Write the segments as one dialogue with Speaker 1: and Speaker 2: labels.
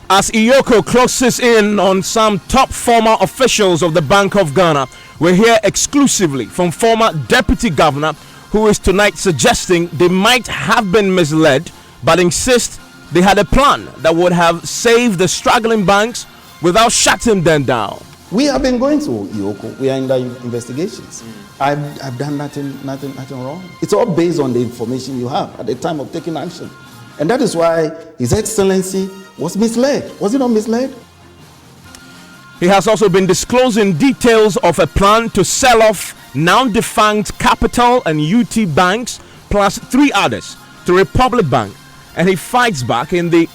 Speaker 1: As Iyoko closes in on some top former officials of the Bank of Ghana, we hear exclusively from former Deputy Governor who is tonight suggesting they might have been misled but insist they had a plan that would have saved the struggling banks without shutting them down.
Speaker 2: We have been going to Iyoko. We are in the investigations. I've done nothing wrong. It's all based on the information you have at the time of taking action. And that is why His Excellency was misled. Was he not misled?
Speaker 1: He has also been disclosing details of a plan to sell off now defunct Capital and UT banks plus 3 others to Republic Bank. And he fights back in the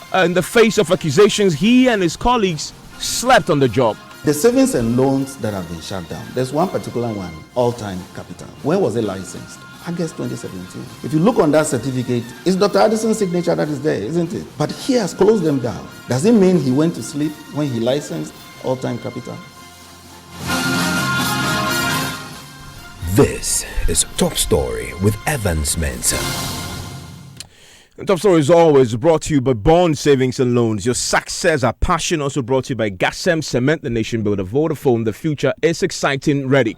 Speaker 1: face of accusations he and his colleagues slept on the job.
Speaker 2: The savings and loans that have been shut down, there's one particular one, All-Time Capital. When was it licensed? August 2017. If you look on that certificate, it's Dr. Addison's signature that is there, isn't it? But he has closed them down. Does it mean he went to sleep when he licensed All-Time Capital?
Speaker 3: This is Top Story with Evans Mensah.
Speaker 1: Top Story is always brought to you by Bond Savings and Loans. Your success, our passion, also brought to you by Gasem Cement, the nation builder. Vodafone, the future is exciting, ready.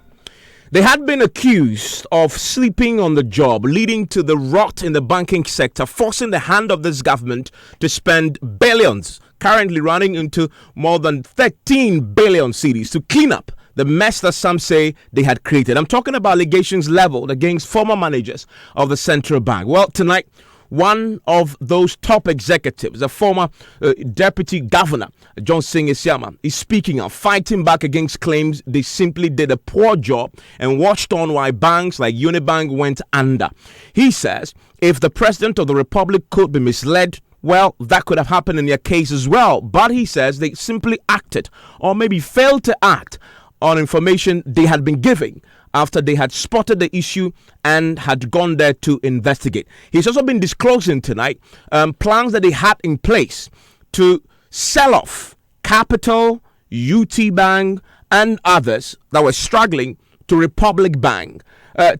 Speaker 1: They had been accused of sleeping on the job, leading to the rot in the banking sector, forcing the hand of this government to spend billions, currently running into more than 13 billion cedis, to clean up the mess that some say they had created. I'm talking about allegations leveled against former managers of the central bank. Well, tonight, one of those top executives, a former deputy governor, John Isiama, is speaking out, fighting back against claims they simply did a poor job and watched on while banks like Unibank went under. He says if the president of the republic could be misled, well, that could have happened in their case as well. But he says they simply acted or maybe failed to act on information they had been giving after they had spotted the issue and had gone there to investigate. He's also been disclosing tonight plans that they had in place to sell off Capital, UT Bank, and others that were struggling to Republic Bank.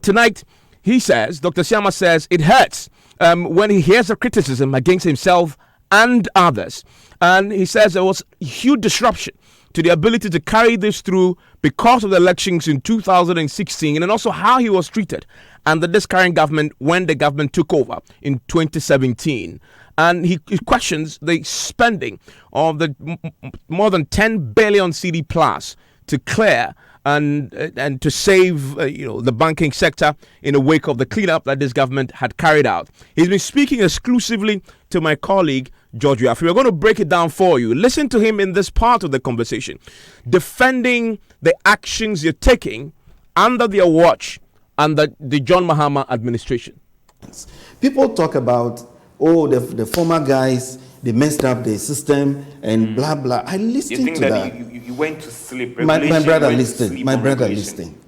Speaker 1: Tonight, he says, Dr. Siama says, it hurts when he hears the criticism against himself and others. And he says there was huge disruption to the ability to carry this through because of the elections in 2016 and also how he was treated under this current government when the government took over in 2017. And he questions the spending of the more than 10 billion CD plus to clear and to save the banking sector in the wake of the cleanup that this government had carried out. He's been speaking exclusively to my colleague JoyFM. We're going to break it down for you. Listen to him in this part of the conversation, defending the actions you're taking under their watch under the John Mahama administration.
Speaker 2: People talk about, the former guys, they messed up the system and blah, blah. I listened to that.
Speaker 4: You went to sleep.
Speaker 2: My brother listened.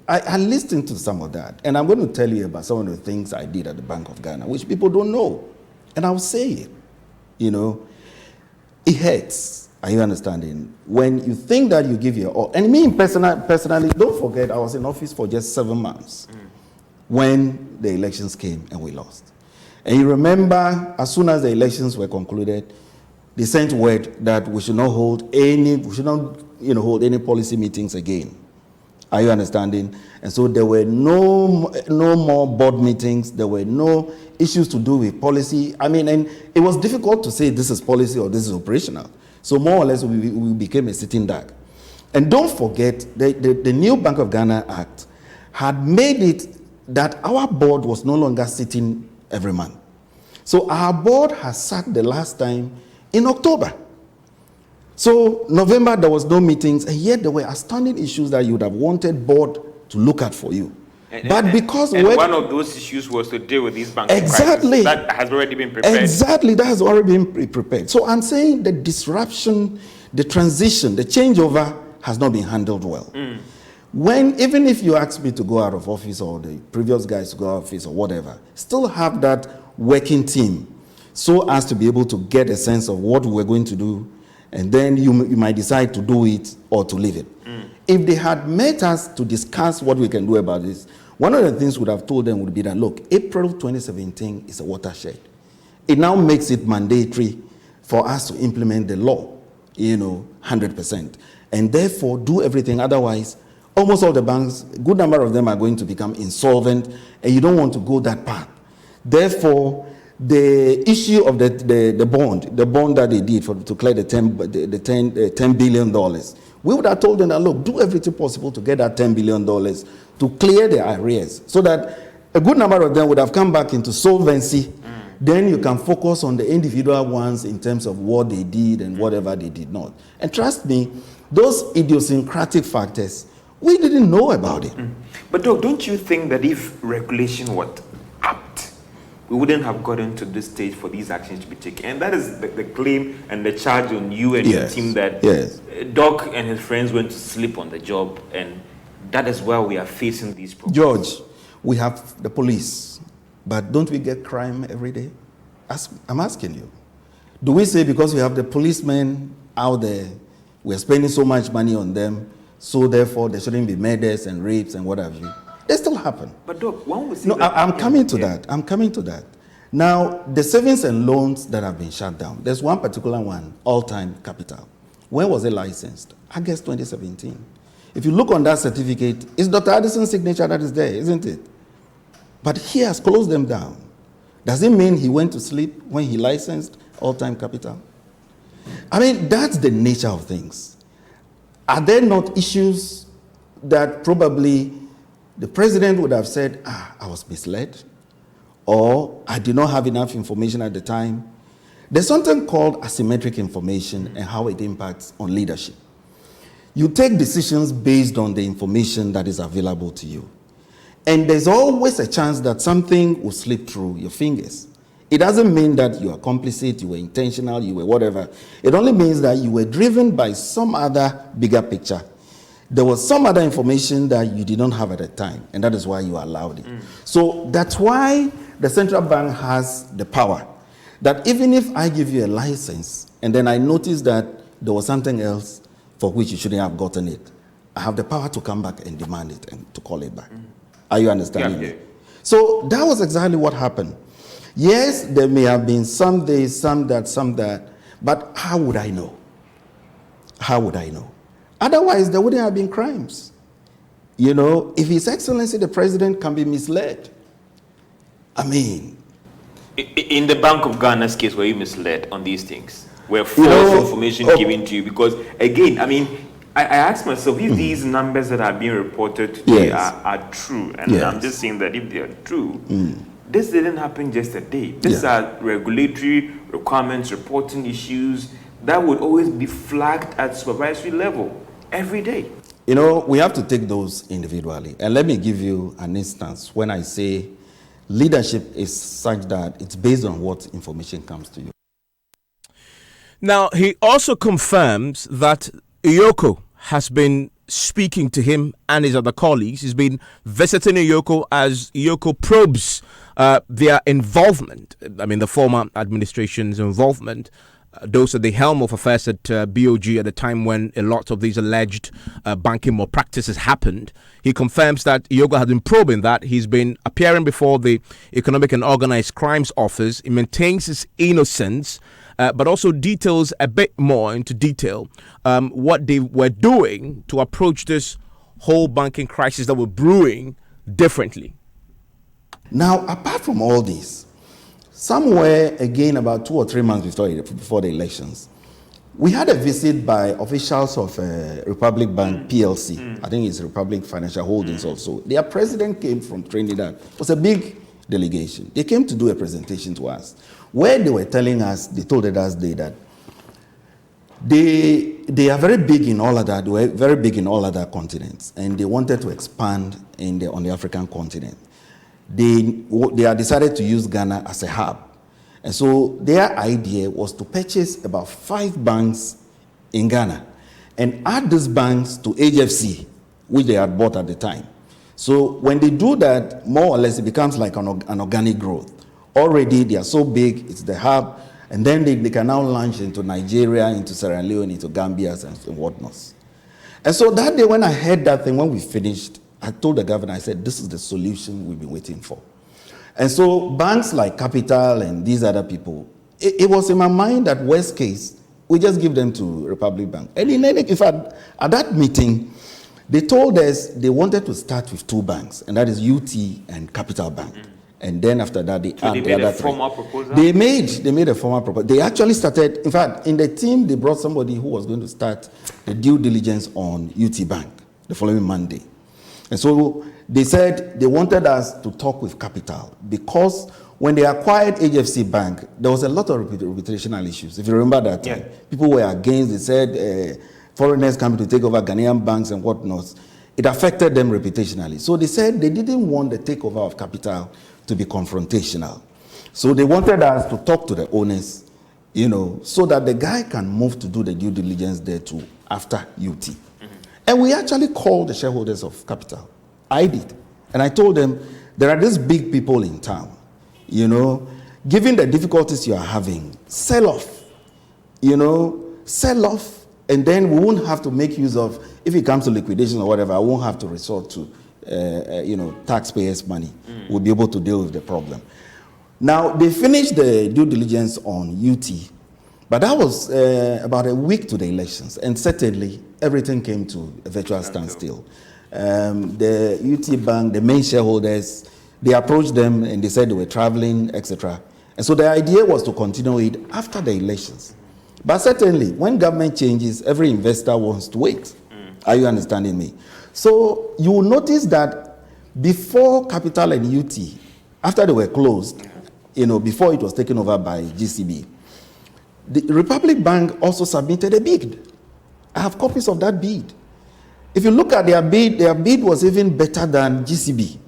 Speaker 2: I listened to some of that. And I'm going to tell you about some of the things I did at the Bank of Ghana, which people don't know. And I'll say it. It hurts. Are you understanding? When you think that you give your all. And me personally, don't forget, I was in office for just 7 months when the elections came and we lost. And you remember, as soon as the elections were concluded, they sent word that we should not hold any policy meetings again. Are you understanding? And so there were no more board meetings. There were no issues to do with policy. And it was difficult to say this is policy or this is operational. So more or less we became a sitting duck. And don't forget, the new Bank of Ghana Act had made it that our board was no longer sitting every month. So our board has sat the last time in October. So November, there was no meetings, and yet there were outstanding issues that you would have wanted board to look at for you.
Speaker 4: But because one of those issues was to deal with these banks.
Speaker 2: Exactly.
Speaker 4: That has already been prepared.
Speaker 2: Exactly, that has already been prepared. So I'm saying the disruption, the transition, the changeover has not been handled well. Even if you ask me to go out of office or the previous guys to go out of office or whatever, still have that working team so as to be able to get a sense of what we're going to do, and then you might decide to do it or to leave it. If they had met us to discuss what we can do about this, one of the things we would have told them would be that, look, April 2017 is a watershed. It now makes it mandatory for us to implement the law. 100%. And therefore, do everything. Otherwise, almost all the banks, a good number of them are going to become insolvent, and you don't want to go that path. Therefore, the issue of the bond that they did to clear the $10 billion, we would have told them that, look, do everything possible to get that $10 billion to clear the arrears, so that a good number of them would have come back into solvency. Then you can focus on the individual ones in terms of what they did and whatever they did not. And trust me, those idiosyncratic factors, we didn't know about it.
Speaker 4: But Doc, don't you think that if regulation was apt, we wouldn't have gotten to this stage for these actions to be taken? And that is the claim and the charge on you and your team, that
Speaker 2: Doc
Speaker 4: and his friends went to sleep on the job, and that is why we are facing these problems.
Speaker 2: George, we have the police, but don't we get crime every day? I'm asking you. Do we say because we have the policemen out there, we're spending so much money on them, so therefore there shouldn't be murders and rapes and what have you? They still happen.
Speaker 4: But Doc, one would say
Speaker 2: no, I'm coming to that. I'm coming to that. Now, the savings and loans that have been shut down, there's one particular one, All-Time Capital. When was it licensed? August 2017. If you look on that certificate, it's Dr. Addison's signature that is there, isn't it? But he has closed them down. Does it mean he went to sleep when he licensed All-Time Capital? I mean, that's the nature of things. Are there not issues that probably the president would have said, I was misled, or I did not have enough information at the time? There's something called asymmetric information and how it impacts on leadership. You take decisions based on the information that is available to you. And there's always a chance that something will slip through your fingers. It doesn't mean that you are complicit, you were intentional, you were whatever. It only means that you were driven by some other bigger picture. There was some other information that you did not have at the time, and that is why you allowed it. So that's why the central bank has the power that even if I give you a license and then I notice that there was something else for which you shouldn't have gotten it, I have the power to come back and demand it and to call it back. Are you understanding me? So that was exactly what happened. Yes, there may have been some this, some that, but how would I know? How would I know? Otherwise, there wouldn't have been crimes. If His Excellency the President can be misled, I mean...
Speaker 4: In the Bank of Ghana's case, were you misled on these things? Were false information given to you? Because, again, I mean, I asked myself if these numbers that are being reported today are true. And I'm just saying that if they are true, this didn't happen just a day. These are regulatory requirements, reporting issues that would always be flagged at supervisory level every day.
Speaker 2: We have to take those individually. And let me give you an instance when I say leadership is such that it's based on what information comes to you.
Speaker 1: Now, he also confirms that Iyoko has been speaking to him and his other colleagues. He's been visiting Iyoko as Iyoko probes their involvement, the former administration's involvement. Those at the helm of affairs at BOG at the time when a lot of these alleged banking malpractices happened. He confirms that Iyoko has been probing that. He's been appearing before the Economic and Organized Crimes Office. He maintains his innocence, but also details a bit more into detail what they were doing to approach this whole banking crisis that were brewing differently.
Speaker 2: Now, apart from all this, somewhere, again, about 2 or 3 months before the elections, we had a visit by officials of Republic Bank PLC. I think it's Republic Financial Holdings also. Their president came from Trinidad. It was a big delegation. They came to do a presentation to us where they were telling us, they told us that they are very big in all other, they were very big in all other continents, and they wanted to expand on the African continent. They have decided to use Ghana as a hub. And so their idea was to purchase about 5 banks in Ghana and add these banks to HFC, which they had bought at the time. So when they do that, more or less it becomes like an organic growth. Already they are so big, it's the hub, and then they can now launch into Nigeria, into Sierra Leone, into Gambia and whatnot. And so that day when I heard that thing, when we finished, I told the governor, I said, this is the solution we've been waiting for. And so banks like Capital and these other people, it was in my mind that worst case, We just give them to Republic Bank. And in fact, at that meeting, they told us they wanted to start with 2 banks, and that is UT and Capital Bank. And then after that, they add the other 3.
Speaker 4: Formal proposal?
Speaker 2: They made a formal proposal. They actually started, in fact, in the team, they brought somebody who was going to start the due diligence on UT Bank the following Monday. And so they said they wanted us to talk with Capital because when they acquired HFC Bank, there was a lot of reputational issues. If you remember that time, people were against. They said foreigners coming to take over Ghanaian banks and whatnot. It affected them reputationally. So they said they didn't want the takeover of Capital to be confrontational. So they wanted us to talk to the owners, so that the guy can move to do the due diligence there too after UT. And we actually called the shareholders of Capital. I did. And I told them, there are these big people in town, given the difficulties you are having, sell off, sell off, and then we won't have to make use of, if it comes to liquidation or whatever, I won't have to resort to, taxpayers' money. We'll be able to deal with the problem. Now, they finished the due diligence on UT, but that was about a week to the elections, and certainly everything came to a virtual standstill. The UT Bank, the main shareholders, they approached them and they said they were traveling, etc. And so the idea was to continue it after the elections. But certainly, when government changes, every investor wants to wait. Are you understanding me? So you will notice that before Capital and UT, after they were closed, before it was taken over by GCB, the Republic Bank also submitted a bid. I have copies of that bid. If you look at their bid was even better than GCB.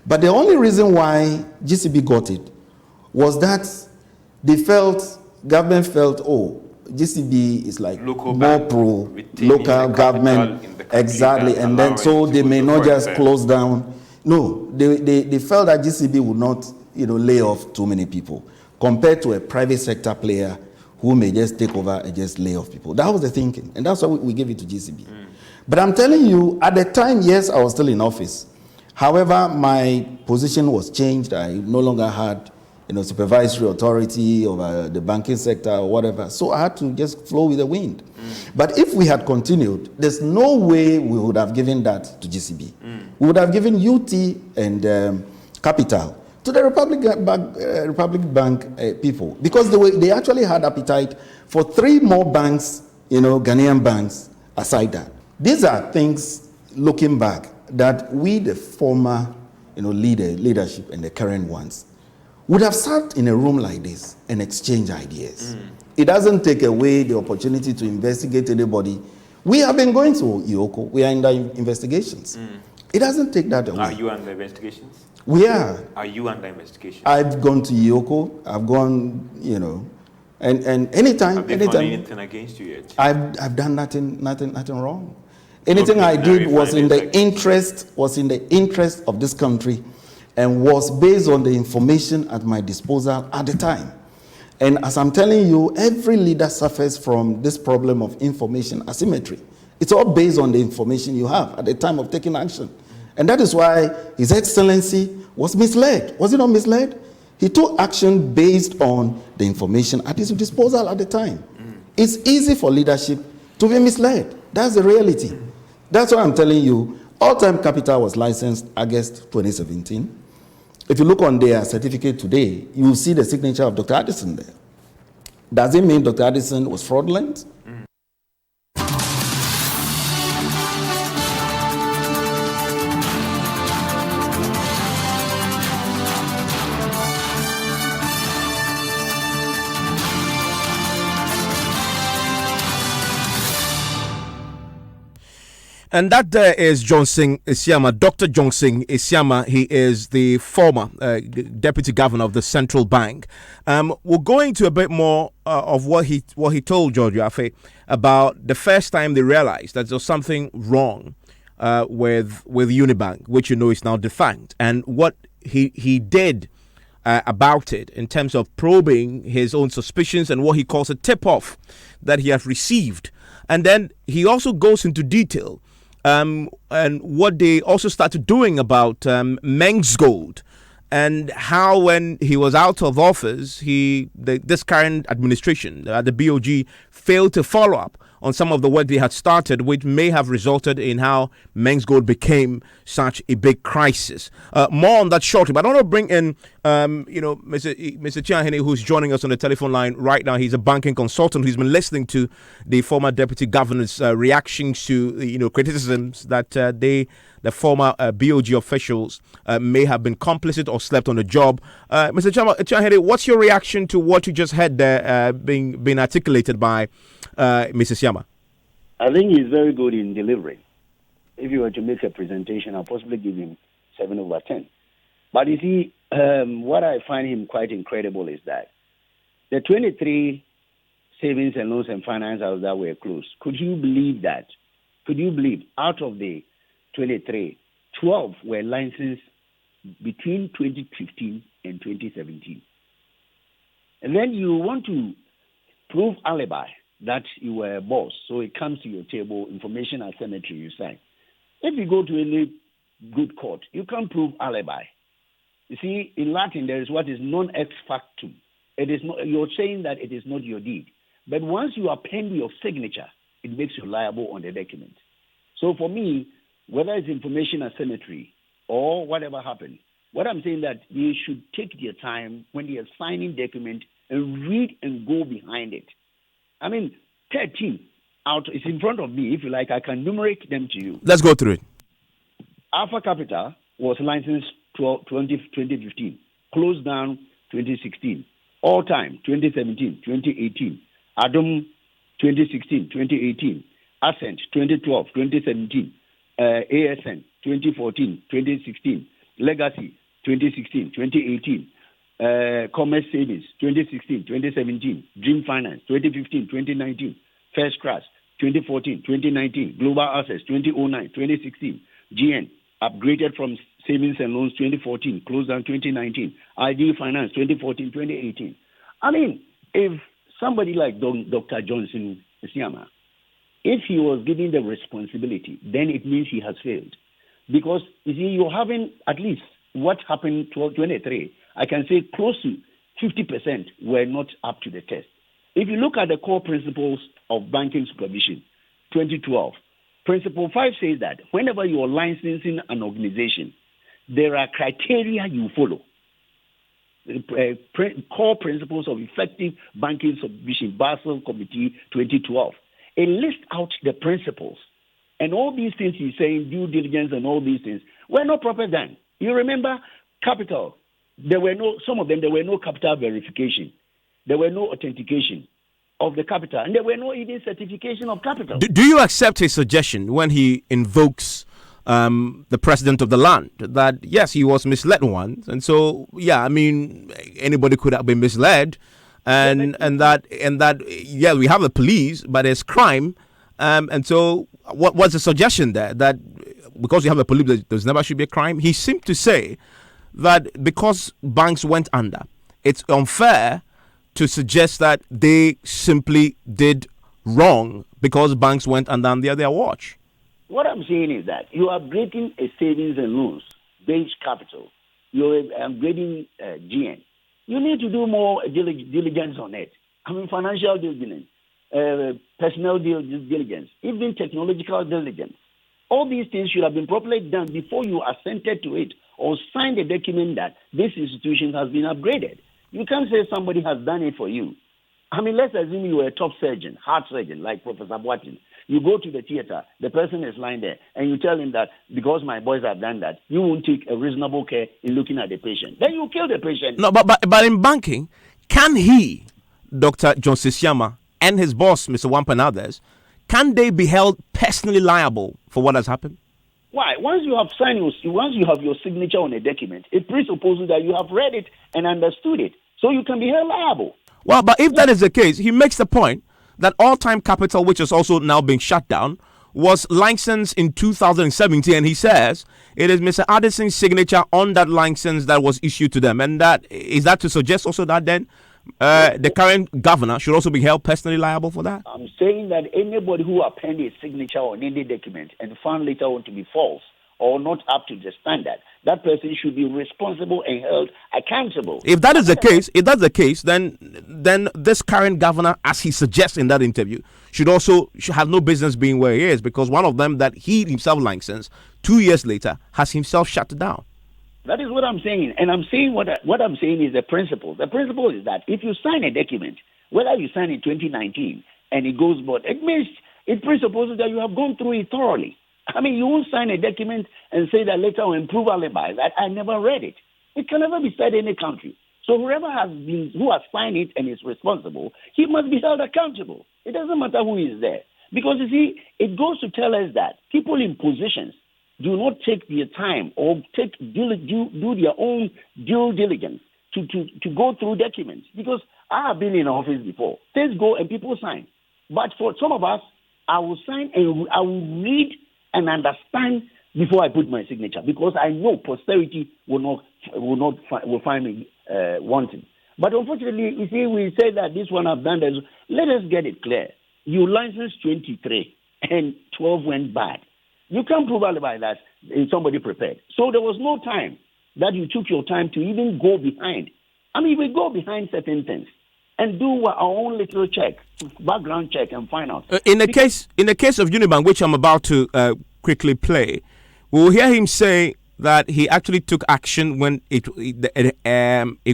Speaker 2: But the only reason why GCB got it was that government felt, GCB is like
Speaker 4: local
Speaker 2: more pro local government, exactly, and then so they may not just close down. No, they felt that GCB would not, lay off too many people compared to a private sector player who may just take over and just lay off people. That was the thinking, and that's why we gave it to GCB. But I'm telling you, at the time, yes, I was still in office. However, my position was changed. I no longer had supervisory authority over the banking sector or whatever. So I had to just flow with the wind. But if we had continued, there's no way we would have given that to GCB. We would have given UT and Capital to the Republic Bank people because they actually had appetite for 3 more banks, Ghanaian banks aside that. These are things, looking back, that we, the former leadership and the current ones, would have sat in a room like this and exchanged ideas. It doesn't take away the opportunity to investigate anybody. We have been going to Ioko. We are in the investigations. It doesn't take that away.
Speaker 4: Are you under investigations?
Speaker 2: We are.
Speaker 4: Are you under investigation?
Speaker 2: I've gone to Ioko. I've gone, and anytime.
Speaker 4: Have they found anything against you yet?
Speaker 2: I've done nothing wrong. Anything I did was in the interest of this country, and was based on the information at my disposal at the time. And as I'm telling you, every leader suffers from this problem of information asymmetry. It's all based on the information you have at the time of taking action. And that is why His Excellency was misled. Was he not misled? He took action based on the information at his disposal at the time. It's easy for leadership to be misled. That's the reality. That's why I'm telling you, All Time Capital was licensed August 2017. If you look on their certificate today, you will see the signature of Dr. Addison there. Does it mean Dr. Addison was fraudulent?
Speaker 1: And that there is Johnson Isiama, Dr. Johnson Isiama. He is the former deputy governor of the central bank. We're going to a bit more of what he told George Yafe about the first time they realized that there was something wrong with Unibank, which is now defunct, and what he did about it in terms of probing his own suspicions and what he calls a tip-off that he has received. And then he also goes into detail and what they also started doing about Mengs Gold and how when he was out of office, this current administration, the BOG, failed to follow up on some of the work they had started, which may have resulted in how Men's Gold became such a big crisis. More on that shortly, but I want to bring in, Mr. Chiahene, who's joining us on the telephone line right now. He's a banking consultant who's been listening to the former deputy governor's reactions to, criticisms that the former BOG officials may have been complicit or slept on the job. Mr. Chiahene, what's your reaction to what you just heard there being articulated by Mrs. Yama?
Speaker 5: I think he's very good in delivering. If you were to make a presentation, I'll possibly give him 7 over 10. But you see, what I find him quite incredible is that the 23 savings and loans and finance houses that were closed, could you believe that? Could you believe out of the 23, 12 were licensed between 2015 and 2017? And then you want to prove alibi that you were a boss, so it comes to your table, information asymmetry, you sign. If you go to any good court, you can't prove alibi. You see, in Latin, there is what is non ex factum. It is not, you're saying that it is not your deed. But once you append your signature, it makes you liable on the document. So for me, whether it's information asymmetry or whatever happened, what I'm saying that you should take their time when they are signing document and read and go behind it. I mean, 13 out, it's in front of me. If you like, I can enumerate them to you.
Speaker 1: Let's go through it.
Speaker 5: Alpha Capital was licensed 2015, closed down 2016, All Time 2017, 2018, Adam 2016, 2018, Ascent 2012, 2017, ASN 2014, 2016, Legacy 2016, 2018, Commerce Savings 2016, 2017, Dream Finance 2015, 2019, First Class 2014, 2019, Global Access 2009, 2016, GN upgraded from Savings and Loans 2014, closed down 2019, ID Finance 2014, 2018. I mean, if somebody like Dr. Johnson Siama, if he was given the responsibility, then it means he has failed. Because, you see, you're having at least what happened to 23, I can say close to 50% were not up to the test. If you look at the core principles of banking supervision, 2012, Principle 5 says that whenever you are licensing an organization, there are criteria you follow. Core principles of effective banking supervision, Basel Committee 2012. It lists out the principles. And all these things he's saying, due diligence and all these things, were not proper done. You remember capital. There were no capital verification. There were no authentication of the capital. And there were no even certification of capital.
Speaker 1: Do you accept his suggestion when he invokes the president of the land that, yes, he was misled once? And so, yeah, I mean, anybody could have been misled. And that, yeah, we have the police, but there's crime. And so what's the suggestion there? That because you have the police, there's never should be a crime? He seemed to say that because banks went under, it's unfair to suggest that they simply did wrong because banks went under their watch.
Speaker 5: What I'm saying is that you are upgrading a savings and loans based capital. You're upgrading GN. You need to do more diligence on it. I mean, financial diligence, personnel diligence, even technological diligence. All these things should have been properly done before you assented to it or signed a document that this institution has been upgraded. You can't say somebody has done it for you. I mean, let's assume you were a top surgeon, heart surgeon, like Professor Boatin. You go to the theater, the person is lying there, and you tell him that because my boys have done that, you won't take a reasonable care in looking at the patient. Then you kill the patient.
Speaker 1: No, but in banking, can he, Dr. John Sisiama, and his boss, Mr. Wampa and others, can they be held personally liable for what has happened?
Speaker 5: Why? Once you have signed, once you have your signature on a document, it presupposes that you have read it and understood it, so you can be held liable.
Speaker 1: Well, but if that is the case, he makes the point that All Time Capital, which is also now being shut down, was licensed in 2017, and he says it is Mr. Addison's signature on that license that was issued to them. And that is that to suggest also that then the current governor should also be held personally liable for that?
Speaker 5: I'm saying that anybody who append a signature on any document and found later on to be false or not up to the standard, that person should be responsible and held accountable.
Speaker 1: If that is the case, then this current governor, as he suggests in that interview, should have no business being where he is, because one of them that he himself licensed 2 years later has himself shut down.
Speaker 5: That is what I'm saying. And I'm saying what I'm saying is the principle. The principle is that if you sign a document, whether you sign in 2019 and it goes board, it presupposes that you have gone through it thoroughly. I mean, you won't sign a document and say that later on improve alibi. That I never read it. It can never be said in any country. So who has signed it and is responsible, he must be held accountable. It doesn't matter who is there. Because you see, it goes to tell us that people in positions do not take their time or do their own due diligence to go through documents. Because I have been in office before. Things go and people sign. But for some of us, I will sign and I will read and understand before I put my signature, because I know posterity will find me wanting. But unfortunately, you see, we say that this one I've done this. Let us get it clear. You licensed 23 and 12 went bad. You can't prove alibi that somebody prepared. So there was no time that you took your time to even go behind. I mean, we go behind certain things and do our own little check, background check, and find out.
Speaker 1: In the case of Unibank, which I'm about to quickly play, we'll hear him say that he actually took action when it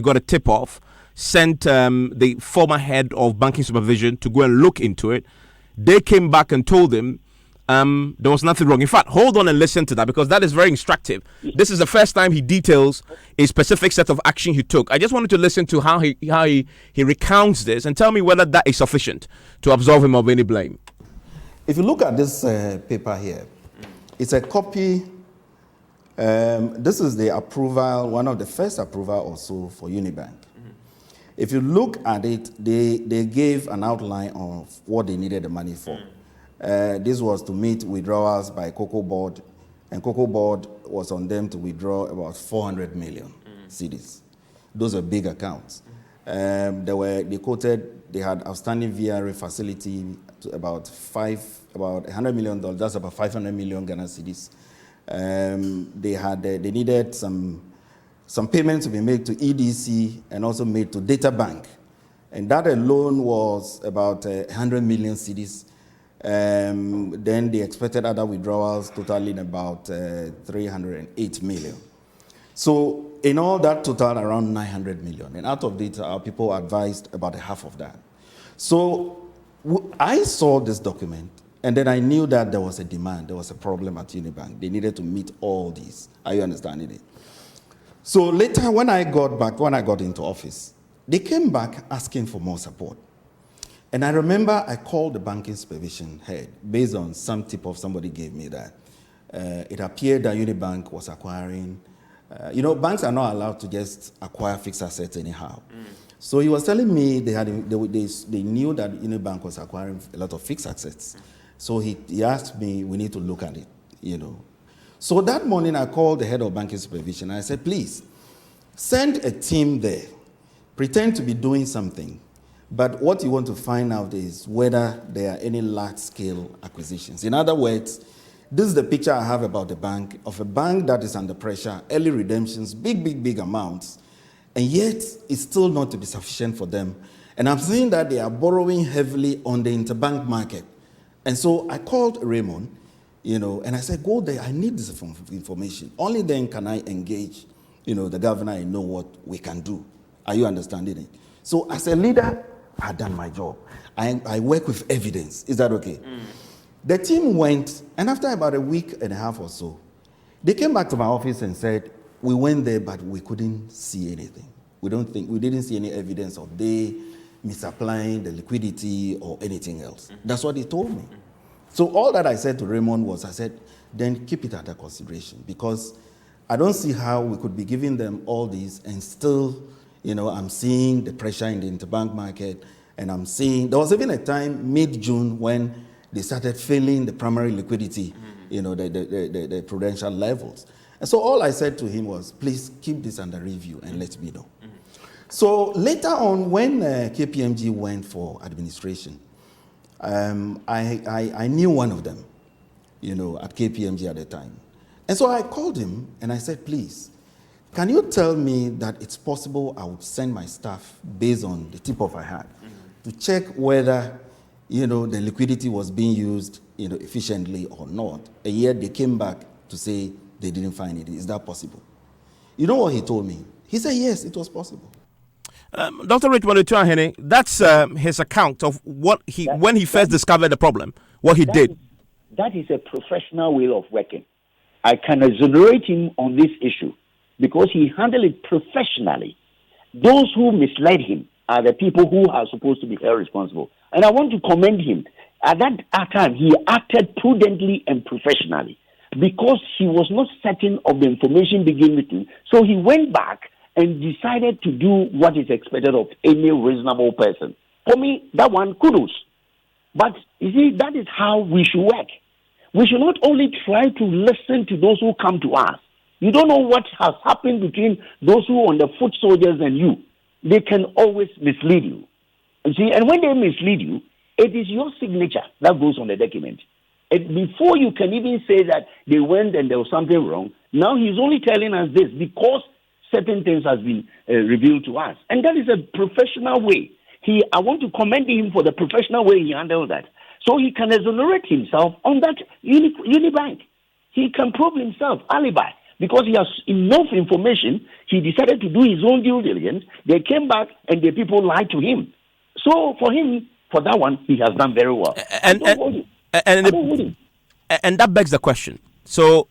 Speaker 1: got a tip-off, sent the former head of banking supervision to go and look into it. They came back and told him there was nothing wrong. In fact, hold on and listen to that, because that is very instructive. This is the first time he details a specific set of action he took. I just wanted to listen to how he recounts this and tell me whether that is sufficient to absolve him of any blame.
Speaker 2: If you look at this paper here, it's a copy. This is the approval, one of the first approval also for Unibank. If you look at it, they gave an outline of what they needed the money for. This was to meet withdrawals by Cocoa Board, and Cocoa Board was on them to withdraw about 400 million cedis. Those are big accounts. They quoted they had outstanding VRA facility to about $100 million. That's about 500 million Ghana cedis. They needed some payments to be made to EDC and also made to Data Bank, and that alone was about 100 million cedis. Then they expected other withdrawals totaling about 308 million. So in all, that totaled around 900 million. And out of it, our people advised about half of that. So I saw this document, and then I knew that there was a demand, there was a problem at Unibank. They needed to meet all these. Are you understanding it? So later, when I got into office, they came back asking for more support. And I remember I called the banking supervision head based on some tip of somebody gave me that. It appeared that Unibank was acquiring, banks are not allowed to just acquire fixed assets anyhow. So he was telling me they knew that Unibank was acquiring a lot of fixed assets. So he asked me, we need to look at it, So that morning I called the head of banking supervision and I said, please, send a team there, pretend to be doing something. But what you want to find out is whether there are any large-scale acquisitions. In other words, this is the picture I have about the bank, of a bank that is under pressure, early redemptions, big amounts, and yet it's still not to be sufficient for them. And I'm seeing that they are borrowing heavily on the interbank market. And so I called Raymond, and I said, go there, I need this information. Only then can I engage, the governor and know what we can do. Are you understanding it? So as a leader, I had done my job. I work with evidence. Is that okay? The team went, and after about a week and a half or so, they came back to my office and said, we went there, but we couldn't see anything. We didn't see any evidence of they misapplying the liquidity or anything else. That's what he told me. So all that I said to Raymond was, I said, then keep it under consideration, because I don't see how we could be giving them all these and still, I'm seeing the pressure in the interbank market, and I'm seeing, there was even a time mid-June when they started filling the primary liquidity, the prudential levels. And so all I said to him was, please keep this under review and let me know. So later on, when KPMG went for administration, I knew one of them, at KPMG at the time. And so I called him and I said, please, can you tell me that it's possible I would send my staff based on the tip-off I had to check whether, the liquidity was being used, efficiently or not. And yet they came back to say they didn't find it. Is that possible? You know what he told me? He said, yes, it was possible.
Speaker 1: Dr. Richmond Otuahene, that's his account of when he first discovered the problem, what he did.
Speaker 5: That is a professional way of working. I can exonerate him on this issue because he handled it professionally. Those who misled him are the people who are supposed to be held responsible. And I want to commend him. At that time, he acted prudently and professionally because he was not certain of the information being given to him. So he went back and decided to do what is expected of any reasonable person. For me, that one, kudos. But you see, that is how we should work. We should not only try to listen to those who come to us. You don't know what has happened between those who are on the foot soldiers and you. They can always mislead you. You see, and when they mislead you, it is your signature that goes on the document. And before you can even say that they went and there was something wrong, now he's only telling us this because certain things has been revealed to us. And that is a professional way. I want to commend him for the professional way he handled that. So he can exonerate himself on that Unibank. He can prove himself, alibi, because he has enough information. He decided to do his own due diligence. They came back and the people lied to him. So for him, for that one, he has done very well.
Speaker 1: And that begs the question. So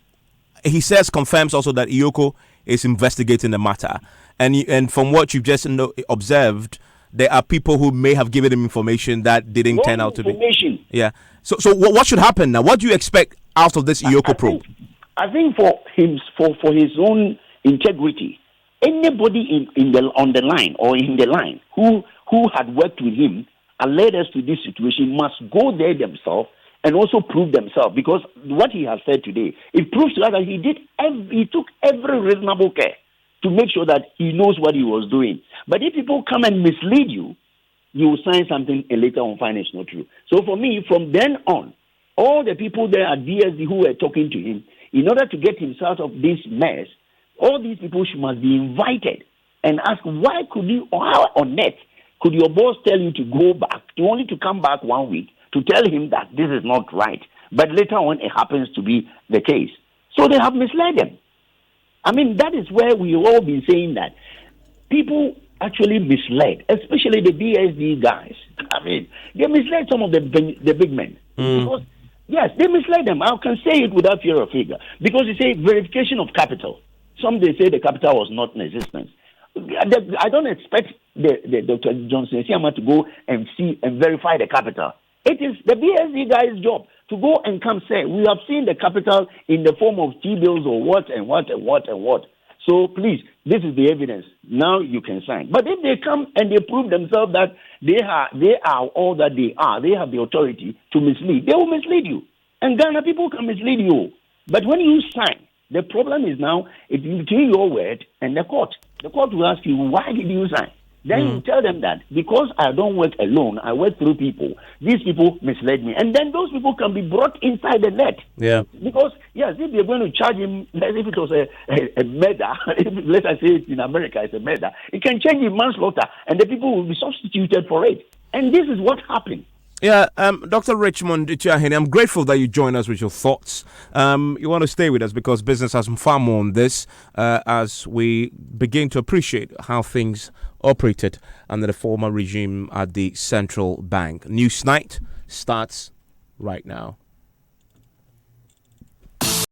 Speaker 1: he confirms also that EOCO is investigating the matter. And from what you've just observed, there are people who may have given him information that didn't turn out to be. Yeah. So what should happen now? What do you expect out of this EOCO probe?
Speaker 5: I think for him, for his own integrity, anybody on the line or in the line who had worked with him and led us to this situation must go there themselves and also prove themselves, because what he has said today, it proves to us that he took every reasonable care to make sure that he knows what he was doing. But if people come and mislead you, you will sign something and later on find it's not true. So for me, from then on, all the people there at DSD who were talking to him, in order to get him out of this mess, all these people must be invited and ask, why could you, or how on earth could your boss tell you to go back, only to come back 1 week to tell him that this is not right? But later on, it happens to be the case. So they have misled them. I mean, that is where we've all been saying that people actually misled, especially the BSD guys. I mean, they misled some of the big men. Because, yes, they misled them. I can say it without fear of figure. Because they say verification of capital. Some they say the capital was not in existence. I don't expect the Dr. Johnson Siama to go and see and verify the capital. It is the BSD guy's job to go and come say, we have seen the capital in the form of T-bills or what and what and what and what. So please, this is the evidence. Now you can sign. But if they come and they prove themselves that they are all that they are, they have the authority to mislead, they will mislead you. And Ghana people can mislead you. But when you sign, the problem is now it's between your word and the court. The court will ask you, why did you sign? Then you tell them that because I don't work alone, I work through people. These people misled me. And then those people can be brought inside the net.
Speaker 1: Yeah.
Speaker 5: Because, yes, if you're going to charge him, as if it was a murder, let's say it in America, it's a murder, it can change in manslaughter, and the people will be substituted for it. And this is what happened.
Speaker 1: Yeah, Dr. Richmond Otuahene, I'm grateful that you join us with your thoughts. You want to stay with us because business has far more on this as we begin to appreciate how things operated under the former regime at the central bank. News Night starts right now.